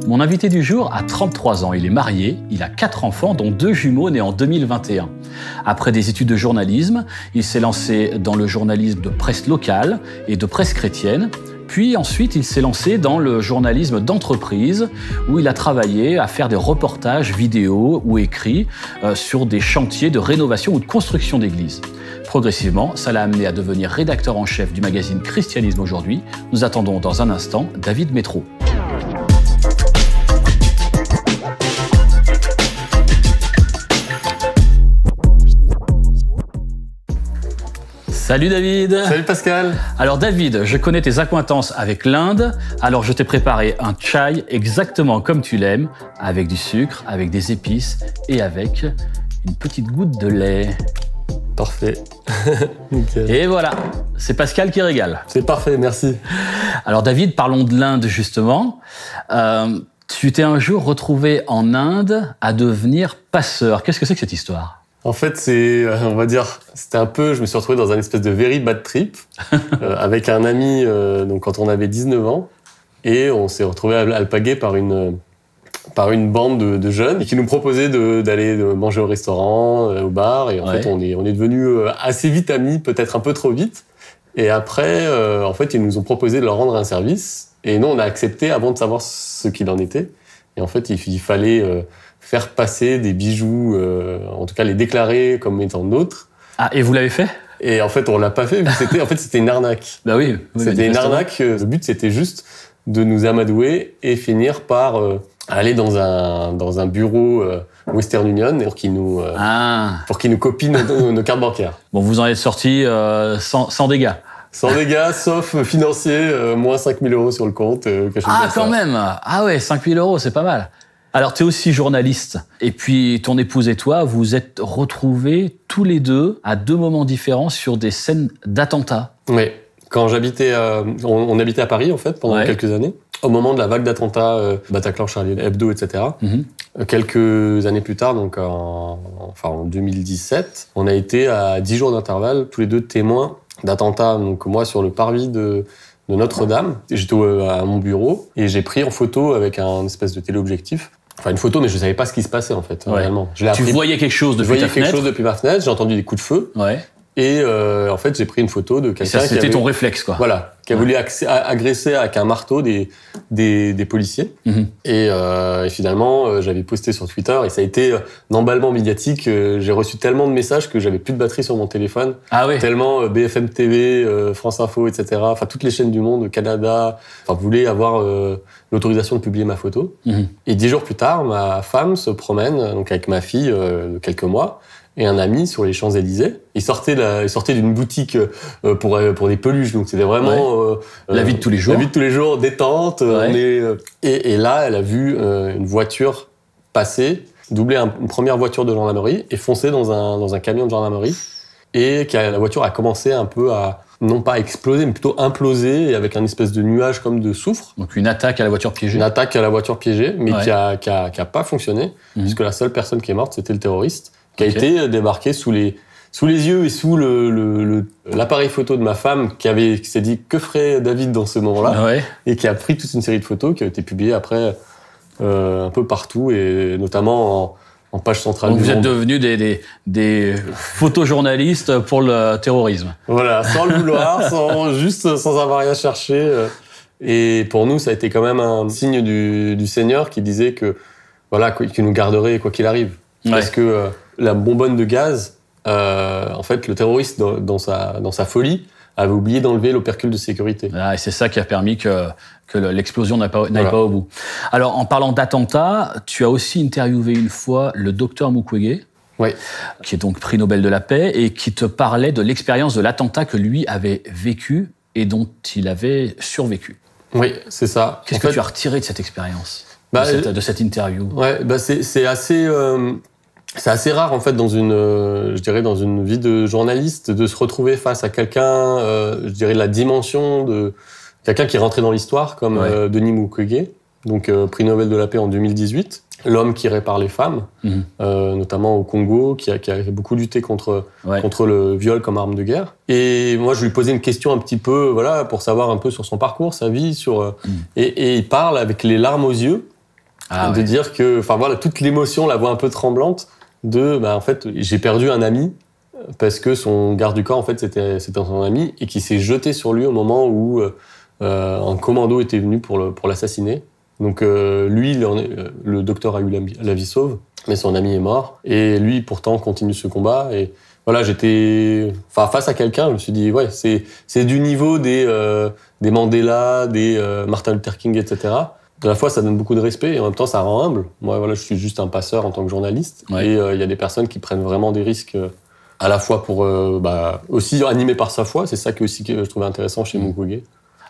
Mon invité du jour a 33 ans, il est marié, il a 4 enfants, dont 2 jumeaux nés en 2021. Après des études de journalisme, il s'est lancé dans le journalisme de presse locale et de presse chrétienne. Puis ensuite, il s'est lancé dans le journalisme d'entreprise, où il a travaillé à faire des reportages vidéo ou écrits sur des chantiers de rénovation ou de construction d'églises. Progressivement, ça l'a amené à devenir rédacteur en chef du magazine Christianisme aujourd'hui. Nous attendons dans un instant David Métro. Salut David. Salut Pascal. Alors David, je connais tes accointances avec l'Inde, alors je t'ai préparé un chai exactement comme tu l'aimes, avec du sucre, avec des épices et avec une petite goutte de lait. Parfait. Et voilà, c'est Pascal qui régale. C'est parfait, merci. Alors David, parlons de l'Inde justement. Tu t'es un jour retrouvé en Inde à devenir passeur. Qu'est-ce que c'est que cette histoire ? En fait, on va dire, c'était un peu, je me suis retrouvé dans un espèce de very bad trip avec un ami donc quand on avait 19 ans et on s'est retrouvé alpagué par une bande de jeunes qui nous proposaient d'aller manger au restaurant, au bar et en fait on est devenus assez vite amis, peut-être un peu trop vite. Et après, en fait, ils nous ont proposé de leur rendre un service et nous on a accepté avant de savoir ce qu'il en était. Et en fait, il fallait faire passer des bijoux, en tout cas les déclarer comme étant nôtres. Ah, et vous l'avez fait ? Et en fait, on l'a pas fait. C'était une arnaque. Bah oui. C'était une arnaque. Le but, c'était juste de nous amadouer et finir par aller dans un bureau Western Union pour qu'ils nous copient nos cartes bancaires. Bon, vous en êtes sortis sans dégâts. Sans dégâts, sauf financier, moins 5 000 € sur le compte. Quand même. Ah ouais, 5 000 €, c'est pas mal. Alors, tu es aussi journaliste. Et puis, ton épouse et toi, vous êtes retrouvés tous les deux à 2 moments différents sur des scènes d'attentats. Oui. Quand j'habitais, on habitait à Paris, en fait, pendant quelques années. Au moment de la vague d'attentats, Bataclan, Charlie Hebdo, etc. Quelques années plus tard, donc en 2017, on a été à 10 jours d'intervalle, tous les deux témoins d'attentats. Donc moi, sur le parvis de Notre-Dame, j'étais à mon bureau et j'ai pris en photo avec un espèce de téléobjectif. Enfin, une photo, mais je savais pas ce qui se passait, en fait, réellement. Tu voyais quelque chose depuis ta fenêtre ? Je voyais quelque chose depuis ma fenêtre, j'ai entendu des coups de feu. Ouais. Et en fait, j'ai pris une photo de quelqu'un qui c'était ton réflexe, quoi. Voilà, qui a voulu agresser avec un marteau des policiers. Et finalement, j'avais posté sur Twitter et ça a été un emballement médiatique. J'ai reçu tellement de messages que j'avais plus de batterie sur mon téléphone. Ah oui. Tellement BFM TV, France Info, etc. Enfin, toutes les chaînes du monde, Canada, voulaient avoir l'autorisation de publier ma photo. Et 10 jours plus tard, ma femme se promène donc avec ma fille de quelques mois. Et un ami sur les Champs-Élysées. Il sortait d'une boutique pour des peluches, donc c'était vraiment la vie de tous les jours. La vie de tous les jours, détente. Et là, elle a vu une voiture passer, doubler une première voiture de gendarmerie et foncer dans un camion de gendarmerie. Et la voiture a commencé un peu à non pas exploser, mais plutôt imploser, et avec un espèce de nuage comme de soufre. Donc une attaque à la voiture piégée. Une attaque à la voiture piégée, mais qui a pas fonctionné, puisque la seule personne qui est morte, c'était le terroriste, qui a été débarqué sous les yeux et sous l'appareil photo de ma femme, qui s'est dit que ferait David dans ce moment-là, et qui a pris toute une série de photos qui ont été publiées après un peu partout, et notamment en page centrale. Donc vous êtes devenus des photojournalistes pour le terrorisme. Voilà, sans le vouloir, sans avoir rien cherché. Et pour nous, ça a été quand même un signe du Seigneur qui disait qu'il nous garderait quoi qu'il arrive. Parce que la bonbonne de gaz, en fait, le terroriste, dans sa folie, avait oublié d'enlever l'opercule de sécurité. Et c'est ça qui a permis que l'explosion n'aille pas au bout. Alors, en parlant d'attentats, tu as aussi interviewé une fois le docteur Mukwege, qui est donc prix Nobel de la paix, et qui te parlait de l'expérience de l'attentat que lui avait vécu et dont il avait survécu. Oui, c'est ça. Qu'est-ce que tu as retiré de cette expérience, de cette interview ? C'est assez rare, en fait, dans une vie de journaliste, de se retrouver face à quelqu'un, la dimension de quelqu'un qui est rentré dans l'histoire, comme Denis Mukwege, donc prix Nobel de la paix en 2018, l'homme qui répare les femmes, notamment au Congo, qui a beaucoup lutté contre le viol comme arme de guerre. Et moi, je lui posais une question un petit peu, pour savoir un peu sur son parcours, sa vie, et il parle avec les larmes aux yeux de dire que, enfin voilà, toute l'émotion, la voix un peu tremblante de, en fait, j'ai perdu un ami parce que son garde du corps, en fait, c'était son ami et qui s'est jeté sur lui au moment où un commando était venu pour l'assassiner. Donc lui, le docteur a eu la vie sauve, mais son ami est mort. Et lui, pourtant, continue ce combat. Et voilà, j'étais face à quelqu'un, je me suis dit, ouais, c'est du niveau des Mandela, des Martin Luther King, etc. À la fois, ça donne beaucoup de respect et en même temps, ça rend humble. Moi, voilà, je suis juste un passeur en tant que journaliste. Ouais. Et il y a des personnes qui prennent vraiment des risques à la fois pour aussi animé par sa foi. C'est ça que je trouvais intéressant chez Mukwege.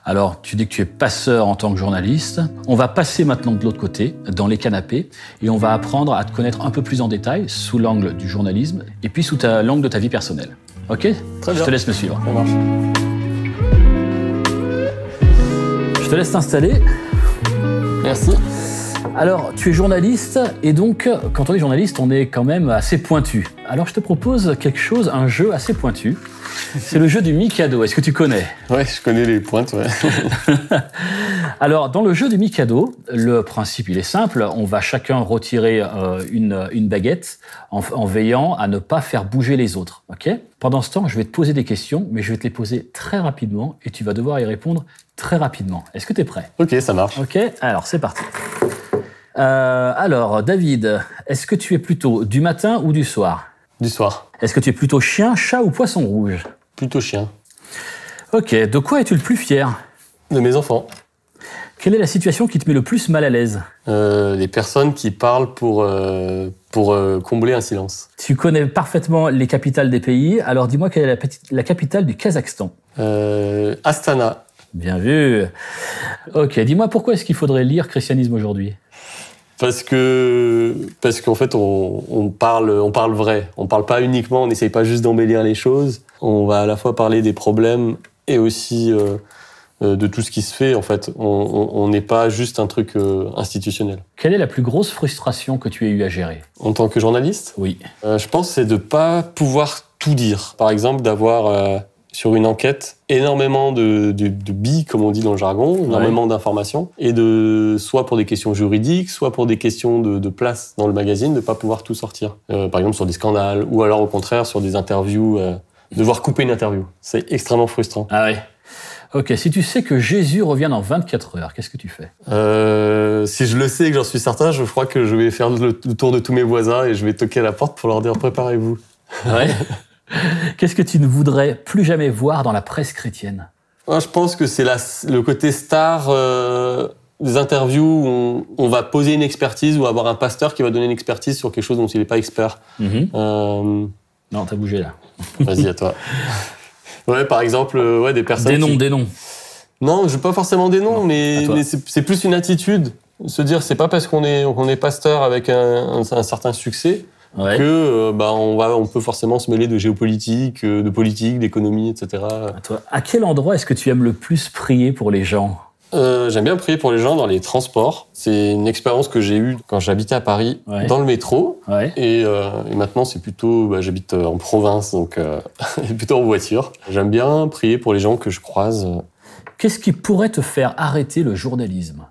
Alors, tu dis que tu es passeur en tant que journaliste. On va passer maintenant de l'autre côté, dans les canapés, et on va apprendre à te connaître un peu plus en détail, sous l'angle du journalisme, et puis sous l'angle de ta vie personnelle. Ok ? Très bien. Je te laisse me suivre. Ça marche. Je te laisse t'installer. Merci. Alors, tu es journaliste, et donc, quand on est journaliste, on est quand même assez pointu. Alors, je te propose quelque chose, un jeu assez pointu. C'est le jeu du Mikado. Est-ce que tu connais ? Ouais, je connais les pointes, ouais. Alors, dans le jeu du Mikado, le principe, il est simple. On va chacun retirer une baguette en veillant à ne pas faire bouger les autres. Ok ? Pendant ce temps, je vais te poser des questions, mais je vais te les poser très rapidement et tu vas devoir y répondre très rapidement. Est-ce que tu es prêt ? Ok, ça marche. Ok, alors c'est parti. Alors, David, est-ce que tu es plutôt du matin ou du soir ? Du soir. Est-ce que tu es plutôt chien, chat ou poisson rouge ? Plutôt chien. Ok, de quoi es-tu le plus fier ? De mes enfants. Quelle est la situation qui te met le plus mal à l'aise ? Les personnes qui parlent pour combler un silence. Tu connais parfaitement les capitales des pays, alors dis-moi quelle est la capitale du Kazakhstan ? Astana. Bien vu. Ok, dis-moi pourquoi est-ce qu'il faudrait lire Christianisme aujourd'hui ? Parce qu'en fait, on parle vrai. On parle pas uniquement, on n'essaye pas juste d'embellir les choses. On va à la fois parler des problèmes et aussi de tout ce qui se fait. En fait, on n'est pas juste un truc institutionnel. Quelle est la plus grosse frustration que tu aies eu à gérer ? En tant que journaliste ? Oui. Je pense que c'est de pas pouvoir tout dire. Par exemple, d'avoir sur une enquête énormément de billes, comme on dit dans le jargon, énormément d'informations, et soit pour des questions juridiques, soit pour des questions de place dans le magazine, de pas pouvoir tout sortir. Par exemple sur des scandales, ou alors au contraire sur des interviews, devoir couper une interview. C'est extrêmement frustrant. Ah ouais. Ok, si tu sais que Jésus revient dans 24 heures, qu'est-ce que tu fais ? Si je le sais et que j'en suis certain, je crois que je vais faire le tour de tous mes voisins et je vais toquer à la porte pour leur dire « préparez-vous ». Ouais. Qu'est-ce que tu ne voudrais plus jamais voir dans la presse chrétienne ? Moi, je pense que c'est le côté star des interviews où on va poser une expertise ou avoir un pasteur qui va donner une expertise sur quelque chose dont il n'est pas expert. Non, t'as bougé là. Vas-y, à toi. Ouais, par exemple, des personnes... Des noms. Non, je veux pas forcément des noms, mais c'est plus une attitude. Se dire, c'est pas parce qu'on est pasteur avec un certain succès que on peut forcément se mêler de géopolitique, de politique, d'économie, etc. À quel endroit est-ce que tu aimes le plus prier pour les gens ? J'aime bien prier pour les gens dans les transports. C'est une expérience que j'ai eue quand j'habitais à Paris, dans le métro. Ouais. Et maintenant, c'est plutôt... j'habite en province, donc plutôt en voiture. J'aime bien prier pour les gens que je croise. Qu'est-ce qui pourrait te faire arrêter le journalisme ?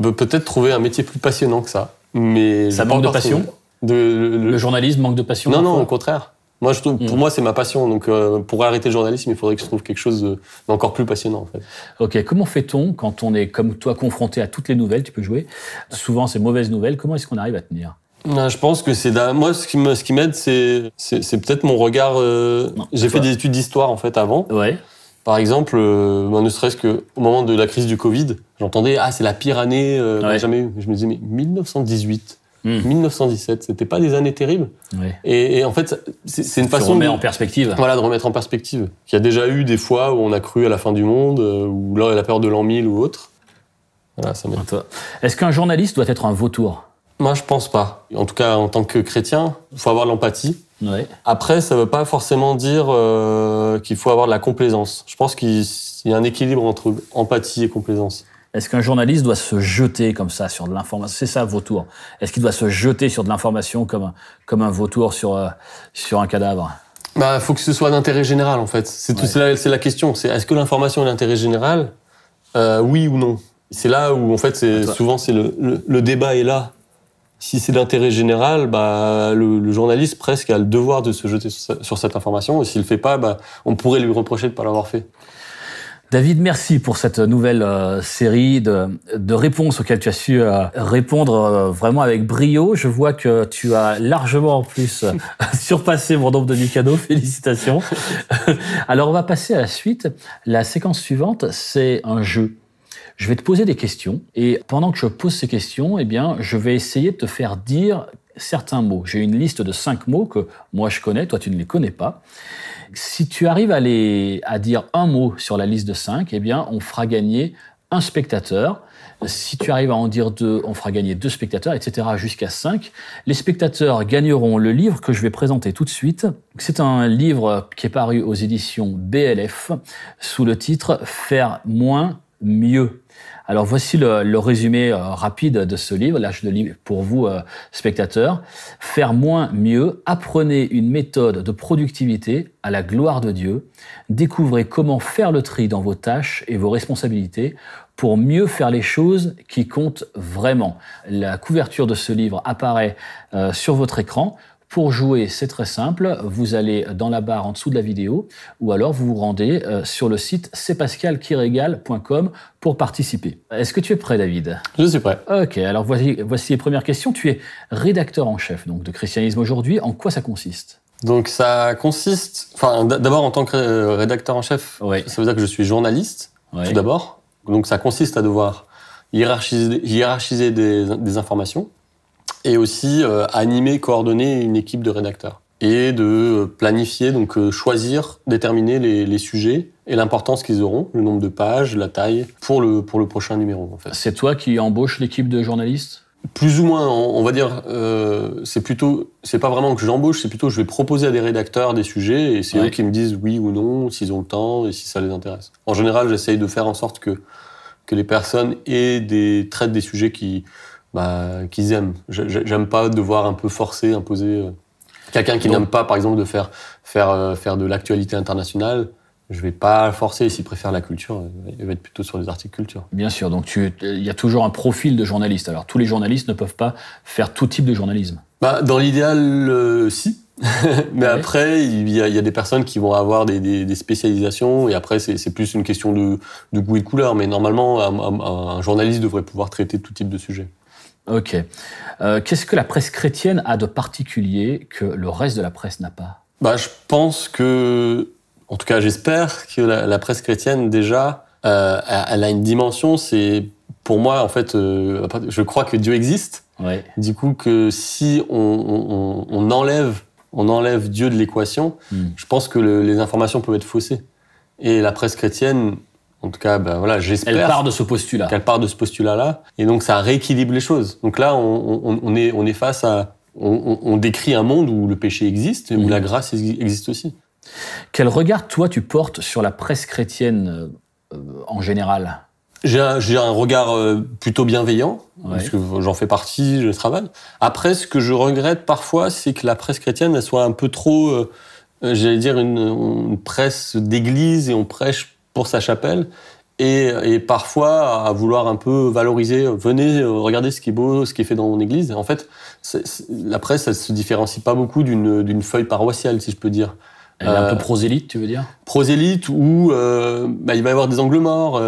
Peut-être trouver un métier plus passionnant que ça. Mais ça manque de passion ? Le journalisme manque de passion ? Non, au contraire. Moi, pour moi, c'est ma passion. Donc, pour arrêter le journalisme, il faudrait que je trouve quelque chose d'encore plus passionnant, en fait. Ok, comment fait-on quand on est, comme toi, confronté à toutes les nouvelles ? Tu peux jouer. Souvent, c'est mauvaises nouvelles. Comment est-ce qu'on arrive à tenir ? Je pense que moi, ce qui m'aide, c'est peut-être mon regard. J'ai fait des études d'histoire, en fait, avant. Ouais. Par exemple, ne serait-ce qu'au moment de la crise du Covid, j'entendais « Ah, c'est la pire année qu'on a jamais eue ». Je me disais « Mais 1918 1917, c'était pas des années terribles. Ouais. Et en fait, c'est une façon de remettre en perspective. Voilà, de remettre en perspective. Il y a déjà eu des fois où on a cru à la fin du monde, ou la peur de l'an 1000 ou autre. Voilà, ça m'aide. Est-ce qu'un journaliste doit être un vautour ? Moi, je pense pas. En tout cas, en tant que chrétien, il faut avoir de l'empathie. Ouais. Après, ça veut pas forcément dire qu'il faut avoir de la complaisance. Je pense qu'il y a un équilibre entre empathie et complaisance. Est-ce qu'un journaliste doit se jeter comme ça sur de l'information ? C'est ça, vautour. Est-ce qu'il doit se jeter sur de l'information comme un vautour sur un cadavre ? Faut que ce soit d'intérêt général, en fait. C'est la question. Est-ce que l'information est d'intérêt général ? Oui ou non ? C'est là où, en fait, souvent, c'est le débat est là. Si c'est d'intérêt général, le journaliste presque a le devoir de se jeter sur cette information. Et s'il le fait pas, on pourrait lui reprocher de pas l'avoir fait. David, merci pour cette nouvelle série de réponses auxquelles tu as su répondre vraiment avec brio. Je vois que tu as largement en plus surpassé mon nombre de Mikado. Félicitations. Alors, on va passer à la suite. La séquence suivante, c'est un jeu. Je vais te poser des questions et pendant que je pose ces questions, eh bien, je vais essayer de te faire dire certains mots. J'ai une liste de 5 mots que moi je connais, toi tu ne les connais pas. Si tu arrives à dire un mot sur la liste de 5, eh bien, on fera gagner un spectateur. Si tu arrives à en dire 2, on fera gagner 2 spectateurs, etc. jusqu'à 5. Les spectateurs gagneront le livre que je vais présenter tout de suite. C'est un livre qui est paru aux éditions BLF sous le titre « Faire moins, mieux ». Alors voici le résumé rapide de ce livre. Là, je le lis pour vous, spectateurs. Faire moins, mieux. Apprenez une méthode de productivité à la gloire de Dieu. Découvrez comment faire le tri dans vos tâches et vos responsabilités pour mieux faire les choses qui comptent vraiment. La couverture de ce livre apparaît sur votre écran. Pour jouer, c'est très simple. Vous allez dans la barre en dessous de la vidéo ou alors vous vous rendez sur le site cpascalquiregale.com pour participer. Est-ce que tu es prêt, David? Je suis prêt. Ok, alors voici les premières questions. Tu es rédacteur en chef donc, de Christianisme aujourd'hui. En quoi ça consiste? Donc ça consiste... d'abord, en tant que rédacteur en chef, ça veut dire que je suis journaliste, tout d'abord. Donc ça consiste à devoir hiérarchiser des informations. Et aussi animer, coordonner une équipe de rédacteurs. Et de planifier, donc choisir, déterminer les sujets et l'importance qu'ils auront, le nombre de pages, la taille, pour le prochain numéro. En fait. C'est toi qui embauches l'équipe de journalistes? Plus ou moins, on va dire, c'est pas vraiment que j'embauche, c'est plutôt que je vais proposer à des rédacteurs des sujets et c'est eux qui me disent oui ou non, s'ils ont le temps et si ça les intéresse. En général, j'essaye de faire en sorte que les personnes traitent des sujets qu'ils aiment. J'aime pas devoir un peu forcer, imposer. Quelqu'un qui n'aime pas, par exemple, de faire de l'actualité internationale, je vais pas forcer. S'il préfère la culture, il va être plutôt sur des articles culture. Bien sûr, donc il y a toujours un profil de journaliste. Alors, tous les journalistes ne peuvent pas faire tout type de journalisme. Dans l'idéal, si. Mais après, il y a des personnes qui vont avoir des spécialisations et après, c'est plus une question de goût et de couleur. Mais normalement, un journaliste devrait pouvoir traiter tout type de sujet. Ok. Qu'est-ce que la presse chrétienne a de particulier que le reste de la presse n'a pas? Je pense que, en tout cas j'espère que la presse chrétienne déjà, elle a une dimension, c'est pour moi en fait, je crois que Dieu existe. Ouais. Du coup que si on enlève Dieu de l'équation, je pense que les informations peuvent être faussées. Et la presse chrétienne, en tout cas, j'espère. Elle part de ce postulat. Qu'elle part de ce postulat-là. Et donc, ça rééquilibre les choses. Donc là, on est face à... On décrit un monde où le péché existe et où la grâce existe aussi. Quel regard, toi, tu portes sur la presse chrétienne en général? J'ai un regard plutôt bienveillant, parce que j'en fais partie, je travaille. Après, ce que je regrette parfois, c'est que la presse chrétienne, elle soit un peu trop, j'allais dire, une presse d'église et on prêche pour sa chapelle, et parfois à vouloir un peu valoriser, venez regarder ce qui est beau, ce qui est fait dans mon église. En fait, la presse, elle se différencie pas beaucoup d'une feuille paroissiale, si je peux dire. Elle est un peu prosélyte, tu veux dire? Prosélyte, où il va y avoir des angles morts,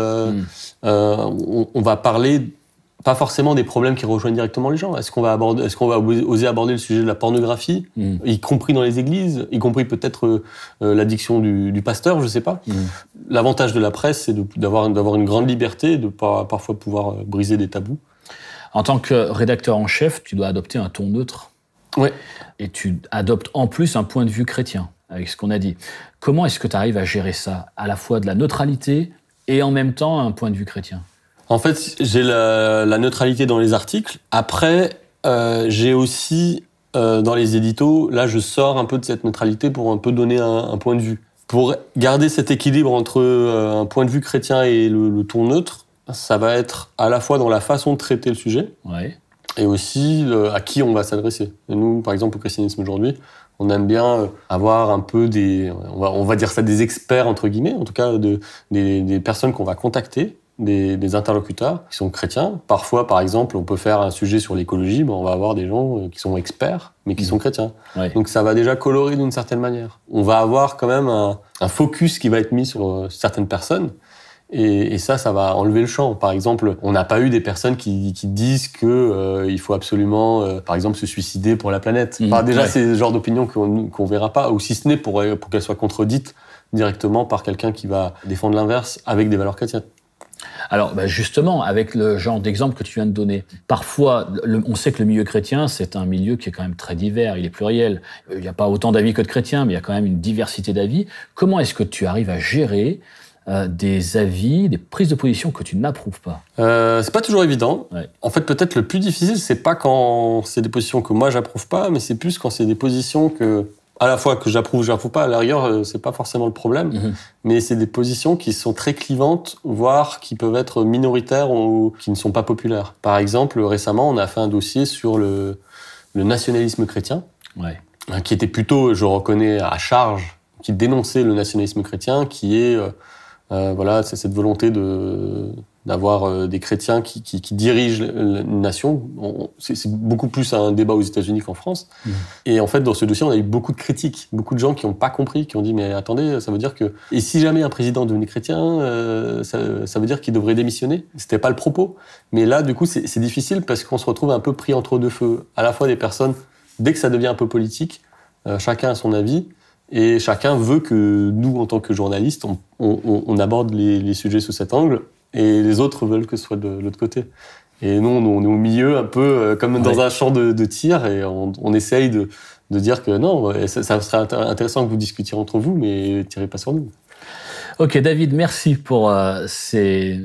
on va parler pas forcément des problèmes qui rejoignent directement les gens. Est-ce qu'on va oser aborder le sujet de la pornographie, y compris dans les églises, y compris peut-être l'addiction du pasteur, je sais pas. L'avantage de la presse, c'est d'avoir une grande liberté, de parfois pouvoir briser des tabous. En tant que rédacteur en chef, tu dois adopter un ton neutre. Oui. Et tu adoptes en plus un point de vue chrétien, avec ce qu'on a dit. Comment est-ce que tu arrives à gérer ça, à la fois de la neutralité et en même temps un point de vue chrétien? En fait, j'ai la neutralité dans les articles. Après, j'ai aussi, dans les éditos, là, je sors un peu de cette neutralité pour un peu donner un point de vue. Pour garder cet équilibre entre un point de vue chrétien et le ton neutre, ça va être à la fois dans la façon de traiter le sujet et aussi à qui on va s'adresser. Et nous, par exemple, au Christianisme aujourd'hui, on aime bien avoir un peu on va dire ça, des experts, entre guillemets, en tout cas des personnes qu'on va contacter, des interlocuteurs qui sont chrétiens. Parfois, par exemple, on peut faire un sujet sur l'écologie, on va avoir des gens qui sont experts, mais qui sont chrétiens. Ouais. Donc ça va déjà colorer d'une certaine manière. On va avoir quand même un focus qui va être mis sur certaines personnes. Et ça va enlever le champ. Par exemple, on n'a pas eu des personnes qui disent que il faut absolument, par exemple, se suicider pour la planète. Déjà, c'est le genre d'opinion qu'on verra pas, ou si ce n'est pour qu'elle soit contredite directement par quelqu'un qui va défendre l'inverse avec des valeurs chrétiennes. Alors, justement, avec le genre d'exemple que tu viens de donner, parfois, on sait que le milieu chrétien, c'est un milieu qui est quand même très divers, il est pluriel. Il n'y a pas autant d'avis que de chrétiens, mais il y a quand même une diversité d'avis. Comment est-ce que tu arrives à gérer des avis, des prises de position que tu n'approuves pas? C'est pas toujours évident. Ouais. En fait, peut-être le plus difficile, c'est pas quand c'est des positions que moi j'approuve pas, mais c'est plus quand c'est des positions que, à la fois que j'approuve pas. À la rigueur, c'est pas forcément le problème, mais c'est des positions qui sont très clivantes, voire qui peuvent être minoritaires ou qui ne sont pas populaires. Par exemple, récemment, on a fait un dossier sur le nationalisme chrétien, qui était plutôt, je reconnais, à charge, qui dénonçait le nationalisme chrétien, qui est c'est cette volonté d'avoir des chrétiens qui dirigent une nation. C'est beaucoup plus un débat aux États-Unis qu'en France. Et en fait, dans ce dossier, on a eu beaucoup de critiques, beaucoup de gens qui n'ont pas compris, qui ont dit mais attendez, ça veut dire que et si jamais un président devenait chrétien, ça veut dire qu'il devrait démissionner. C'était pas le propos. Mais là, du coup, c'est difficile parce qu'on se retrouve un peu pris entre deux feux. À la fois des personnes, dès que ça devient un peu politique, chacun a son avis. Et chacun veut que nous, en tant que journalistes, on aborde les sujets sous cet angle, et les autres veulent que ce soit de l'autre côté. Et nous, on est au milieu, un peu comme dans un champ de tir, et on essaye de dire que non, ça serait intéressant que vous discutiez entre vous, mais tirez pas sur nous. Ok, David, merci pour ces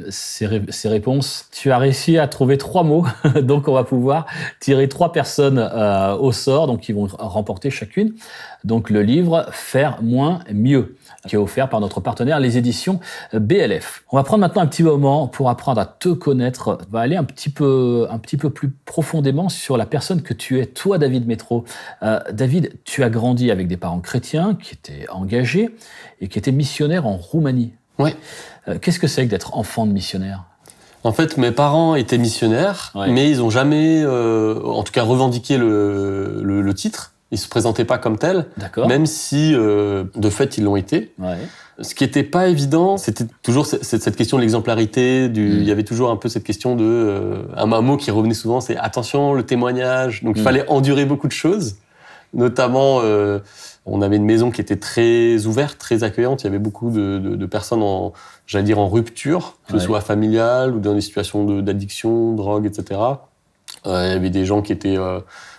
réponses. Tu as réussi à trouver 3 mots, donc on va pouvoir tirer 3 personnes au sort, donc qui vont remporter chacune. Donc le livre « Faire moins, mieux », qui est offert par notre partenaire, les éditions BLF. On va prendre maintenant un petit moment pour apprendre à te connaître. On va aller un petit peu plus profondément sur la personne que tu es, toi, David Métro. David, tu as grandi avec des parents chrétiens qui étaient engagés et qui étaient missionnaires en Roumanie. Oui. Qu'est-ce que c'est que d'être enfant de missionnaire ? En fait, mes parents étaient missionnaires, mais ils n'ont jamais, en tout cas, revendiqué le titre. Ils se présentaient pas comme tels, même si, de fait, ils l'ont été. Ouais. Ce qui était pas évident, c'était toujours cette question de l'exemplarité. Il y avait toujours un peu cette question un mot qui revenait souvent, c'est attention, le témoignage. Donc, il fallait endurer beaucoup de choses. Notamment, on avait une maison qui était très ouverte, très accueillante. Il y avait beaucoup de personnes en rupture, que ce soit familiale ou dans des situations d'addiction, drogue, etc. Il y avait des gens qui étaient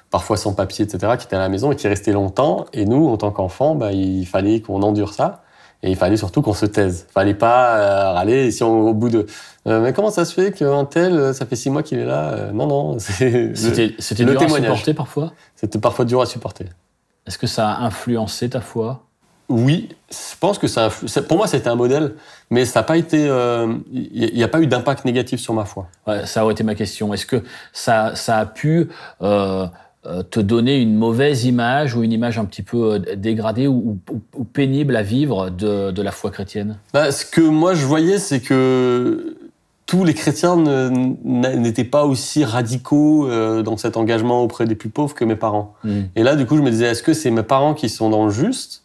parfois sans papier, etc., qui étaient à la maison et qui restaient longtemps. Et nous, en tant qu'enfants, il fallait qu'on endure ça. Et il fallait surtout qu'on se taise. Il fallait pas râler. Et si au bout de... mais comment ça se fait qu'un tel, ça fait 6 mois qu'il est là Non, c'était dur à supporter parfois ? C'était parfois dur à supporter. Est-ce que ça a influencé ta foi ? Oui, je pense que pour moi, c'était un modèle, mais ça n'a pas été... Il n'y a pas eu d'impact négatif sur ma foi. Ouais, ça aurait été ma question. Est-ce que ça a pu... te donner une mauvaise image ou une image un petit peu dégradée ou pénible à vivre de la foi chrétienne ? Ce que moi je voyais, c'est que tous les chrétiens n'étaient pas aussi radicaux dans cet engagement auprès des plus pauvres que mes parents. Et là, du coup, je me disais, est-ce que c'est mes parents qui sont dans le juste,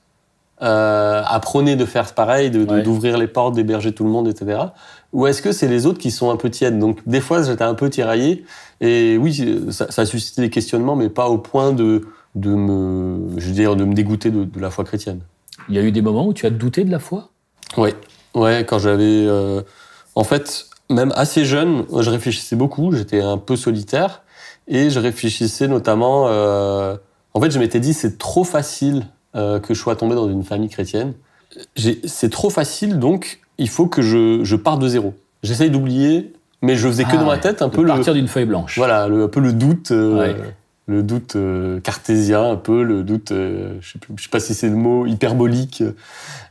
à prôner de faire pareil, d'ouvrir les portes, d'héberger tout le monde, etc. Ou est-ce que c'est les autres qui sont un peu tièdes ? Donc, des fois, j'étais un peu tiraillé. Et oui, ça a suscité des questionnements, mais pas au point de me dégoûter de la foi chrétienne. Il y a eu des moments où tu as douté de la foi ? Oui, quand j'avais... en fait, même assez jeune, je réfléchissais beaucoup, j'étais un peu solitaire. Et je réfléchissais notamment... en fait, je m'étais dit, c'est trop facile que je sois tombé dans une famille chrétienne. C'est trop facile, donc il faut que je parte de zéro. J'essaye d'oublier, mais je faisais que dans ma tête un peu partir d'une feuille blanche. Voilà, un peu le doute, le doute cartésien, un peu le doute, je sais pas si c'est le mot, hyperbolique.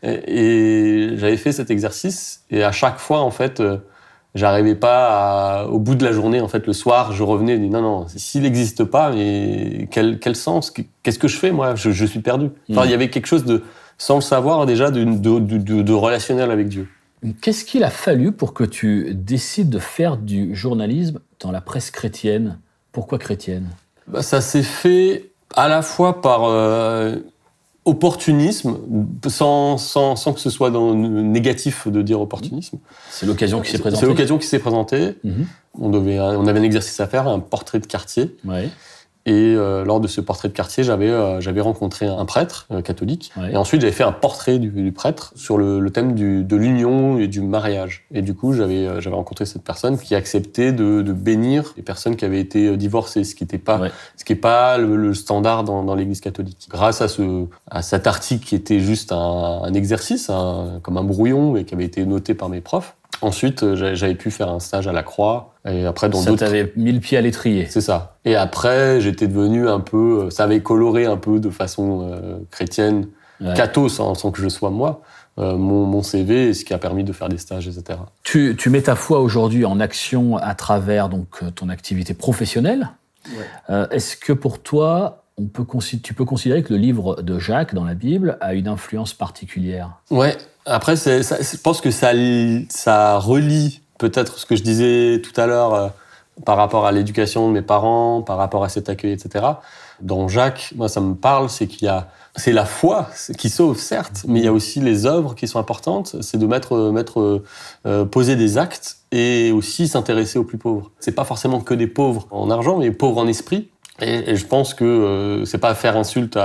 Et j'avais fait cet exercice, et à chaque fois, en fait, j'arrivais pas au bout de la journée, en fait, le soir, je revenais et je dis non, s'il n'existe pas, mais quel sens ? Qu'est-ce que je fais, moi ? Je suis perdu. Enfin, il y avait quelque chose de, sans le savoir déjà, de relationnel avec Dieu. Qu'est-ce qu'il a fallu pour que tu décides de faire du journalisme dans la presse chrétienne? Pourquoi chrétienne? Ça s'est fait à la fois par opportunisme, sans que ce soit dans le négatif de dire opportunisme. C'est l'occasion qui s'est présentée. C'est l'occasion qui s'est présentée. Mhm. On avait un exercice à faire, un portrait de quartier. Ouais. Et lors de ce portrait de quartier, j'avais rencontré un prêtre catholique. Ouais. Et ensuite, j'avais fait un portrait du prêtre sur le thème de l'union et du mariage. Et du coup, j'avais rencontré cette personne qui acceptait de bénir les personnes qui avaient été divorcées, ce qui n'est pas le standard dans l'Église catholique. Grâce à cet article qui était juste un exercice, comme un brouillon, et qui avait été noté par mes profs, ensuite, j'avais pu faire un stage à la Croix. Et après, ça t'avait mis le pied à l'étrier. C'est ça. Et après, j'étais devenu un peu... Ça avait coloré un peu de façon chrétienne, catho, sans que je sois moi, mon CV, ce qui a permis de faire des stages, etc. Tu mets ta foi aujourd'hui en action à travers donc, ton activité professionnelle. Ouais. Est-ce que pour toi, tu peux considérer que le livre de Jacques dans la Bible a une influence particulière? Ouais. Après, je pense que ça relie peut-être ce que je disais tout à l'heure par rapport à l'éducation de mes parents, par rapport à cet accueil, etc. Dans Jacques, moi, ça me parle, c'est la foi qui sauve, certes, mais il y a aussi les œuvres qui sont importantes. C'est de poser des actes et aussi s'intéresser aux plus pauvres. C'est pas forcément que des pauvres en argent, mais pauvres en esprit. Et je pense que c'est pas faire insulte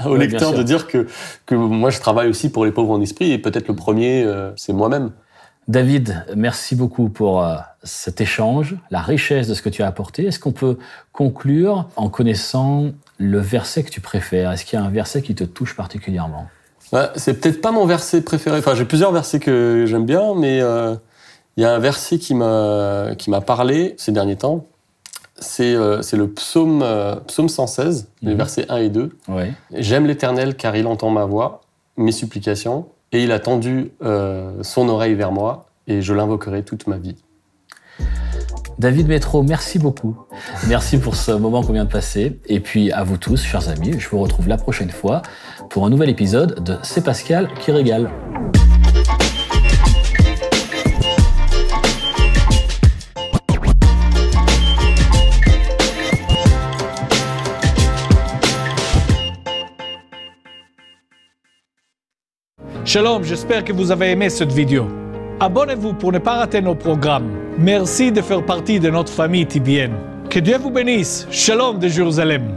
aux lecteurs de dire que moi je travaille aussi pour les pauvres en esprit, et peut-être le premier, c'est moi-même. David, merci beaucoup pour cet échange, la richesse de ce que tu as apporté. Est-ce qu'on peut conclure en connaissant le verset que tu préfères? Est-ce qu'il y a un verset qui te touche particulièrement? C'est peut-être pas mon verset préféré. Enfin, j'ai plusieurs versets que j'aime bien, mais il y a un verset qui m'a parlé ces derniers temps. C'est le psaume 116, les versets 1 et 2. Ouais. J'aime l'Éternel car il entend ma voix, mes supplications, et il a tendu son oreille vers moi, et je l'invoquerai toute ma vie. David Métro, merci beaucoup. Merci pour ce moment qu'on vient de passer. Et puis à vous tous, chers amis, je vous retrouve la prochaine fois pour un nouvel épisode de C'est Pascal qui régale. Shalom, j'espère que vous avez aimé cette vidéo. Abonnez-vous pour ne pas rater nos programmes. Merci de faire partie de notre famille TBN. Que Dieu vous bénisse. Shalom de Jérusalem.